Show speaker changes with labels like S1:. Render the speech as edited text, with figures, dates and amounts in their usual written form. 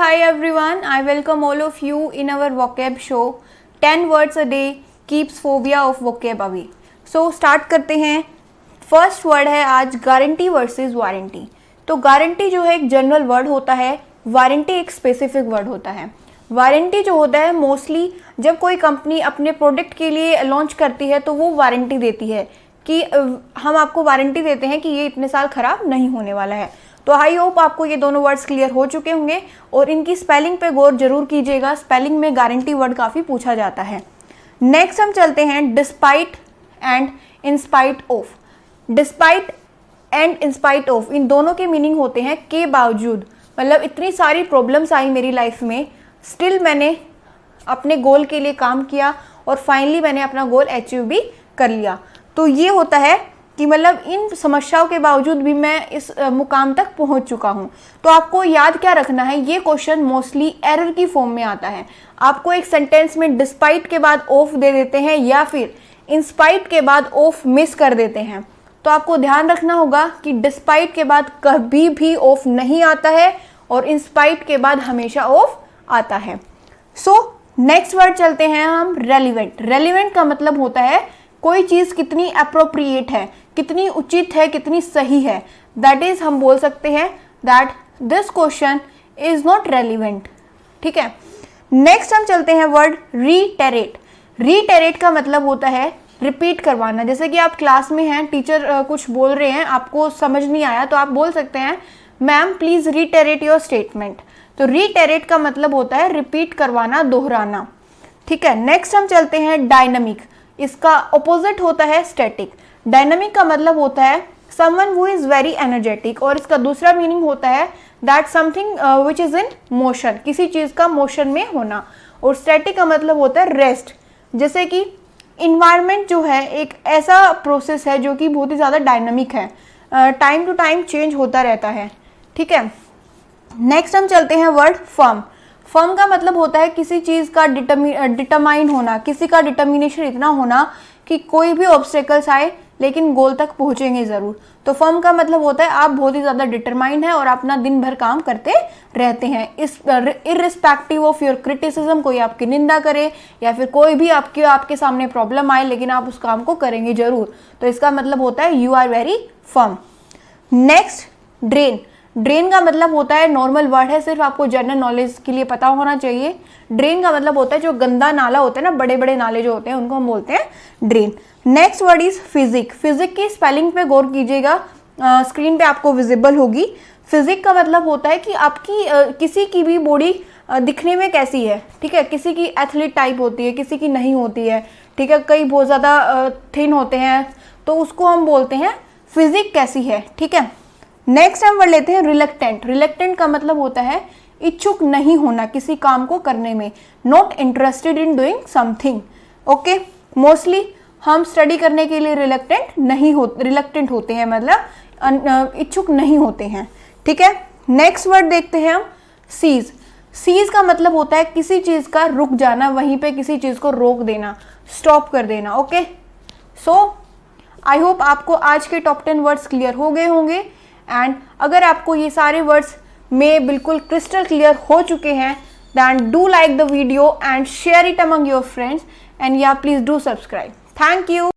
S1: hi everyone. I welcome all of you in our vocab show 10 words a day keeps phobia of vocab away. So start करते हैं. First word है आज guarantee versus warranty. तो guarantee जो है एक general word होता है, वारंटी एक स्पेसिफिक वर्ड होता है. वारंटी जो होता है मोस्टली जब कोई कंपनी अपने प्रोडक्ट के लिए लॉन्च करती है तो वो वारंटी देती है कि हम आपको वारंटी देते हैं कि ये इतने साल ख़राब नहीं होने वाला है. तो आई होप आपको ये दोनों वर्ड्स क्लियर हो चुके होंगे और इनकी स्पेलिंग पे गौर जरूर कीजिएगा. स्पेलिंग में गारंटी वर्ड काफ़ी पूछा जाता है. नेक्स्ट हम चलते हैं despite and in spite of. Despite and in spite of इन दोनों के मीनिंग होते हैं के बावजूद. मतलब इतनी सारी प्रॉब्लम्स आई मेरी लाइफ में, स्टिल मैंने अपने गोल के लिए काम किया और फाइनली मैंने अपना गोल अचीव भी कर लिया. तो ये होता है कि मतलब इन समस्याओं के बावजूद भी मैं इस मुकाम तक पहुंच चुका हूं. तो आपको याद क्या रखना है, ये क्वेश्चन मोस्टली एरर की फॉर्म में आता है. आपको एक सेंटेंस में डिस्पाइट के बाद ऑफ दे देते हैं या फिर इंस्पाइट के बाद ऑफ मिस कर देते हैं. तो आपको ध्यान रखना होगा कि डिस्पाइट के बाद कभी भी ऑफ नहीं आता है और इंस्पाइट के बाद हमेशा ऑफ आता है. सो नेक्स्ट वर्ड चलते हैं हम रेलिवेंट. रेलिवेंट का मतलब होता है कोई चीज़ कितनी अप्रोप्रिएट है, कितनी उचित है, कितनी सही है. दैट इज हम बोल सकते हैं that this question is not relevant. ठीक है. नेक्स्ट हम चलते हैं वर्ड रीटेरेट. रीटेरेट का मतलब होता है रिपीट करवाना. जैसे कि आप क्लास में हैं, टीचर कुछ बोल रहे हैं, आपको समझ नहीं आया तो आप बोल सकते हैं मैम प्लीज रीटेरेट योर स्टेटमेंट. तो रीटेरेट का मतलब होता है रिपीट करवाना, दोहराना. ठीक है. नेक्स्ट हम चलते हैं डायनामिक. इसका ऑपोजिट होता है स्टैटिक. डायनामिक का मतलब होता है someone who is very energetic और इसका दूसरा मीनिंग होता है that something which is in motion, किसी चीज का मोशन में होना. और स्टैटिक का मतलब होता है रेस्ट. जैसे कि इन्वायरमेंट जो है एक ऐसा प्रोसेस है जो कि बहुत ही ज़्यादा डायनामिक है, टाइम टू टाइम चेंज होता रहता है. ठीक है. नेक्स्ट हम चलते हैं वर्ड फर्म. फर्म का मतलब होता है किसी चीज़ का डिटरमाइन होना, किसी का डिटर्मिनेशन इतना होना कि कोई भी ऑब्स्टेकल्स आए लेकिन गोल तक पहुंचेंगे ज़रूर. तो फर्म का मतलब होता है आप बहुत ही ज़्यादा डिटरमाइंड है और अपना दिन भर काम करते रहते हैं. इस इर्रिस्पेक्टिव ऑफ योर क्रिटिसिज्म, कोई आपकी निंदा करे या फिर कोई भी आपके सामने प्रॉब्लम आए लेकिन आप उस काम को करेंगे ज़रूर. तो इसका मतलब होता है you are very firm. Next drain. Drain का मतलब होता है नॉर्मल वर्ड है, सिर्फ आपको जनरल नॉलेज के लिए पता होना चाहिए. ड्रेन का मतलब होता है जो गंदा नाला होता है ना, बड़े बड़े नाले जो होते हैं उनको हम बोलते हैं drain. Next word is physique. Physique की स्पेलिंग पे गौर कीजिएगा, स्क्रीन पे आपको विजिबल होगी. फिजिक का मतलब होता है कि आपकी किसी की भी बॉडी दिखने में कैसी है. ठीक है. किसी की एथलीट टाइप होती है, किसी की नहीं होती है. ठीक है. कई बहुत ज़्यादा थिन होते हैं तो उसको हम बोलते हैं फिजिक कैसी है. ठीक है. नेक्स्ट हम वर्ड लेते हैं रिलक्टेंट. रिलक्टेंट का मतलब होता है इच्छुक नहीं होना किसी काम को करने में, not interested in doing something. Okay. Mostly हम स्टडी करने के लिए रिलक्टेंट होते हैं, मतलब इच्छुक नहीं होते हैं. ठीक है. नेक्स्ट वर्ड देखते हैं हम सीज. सीज का मतलब होता है किसी चीज़ का रुक जाना, वहीं पे किसी चीज़ को रोक देना, स्टॉप कर देना. ओके. सो आई होप आपको आज के टॉप 10 वर्ड्स क्लियर हो गए होंगे. एंड अगर आपको ये सारे वर्ड्स में बिल्कुल क्रिस्टल क्लियर हो चुके हैं then do like the video and share it among your friends, and yeah, please do subscribe. Thank you.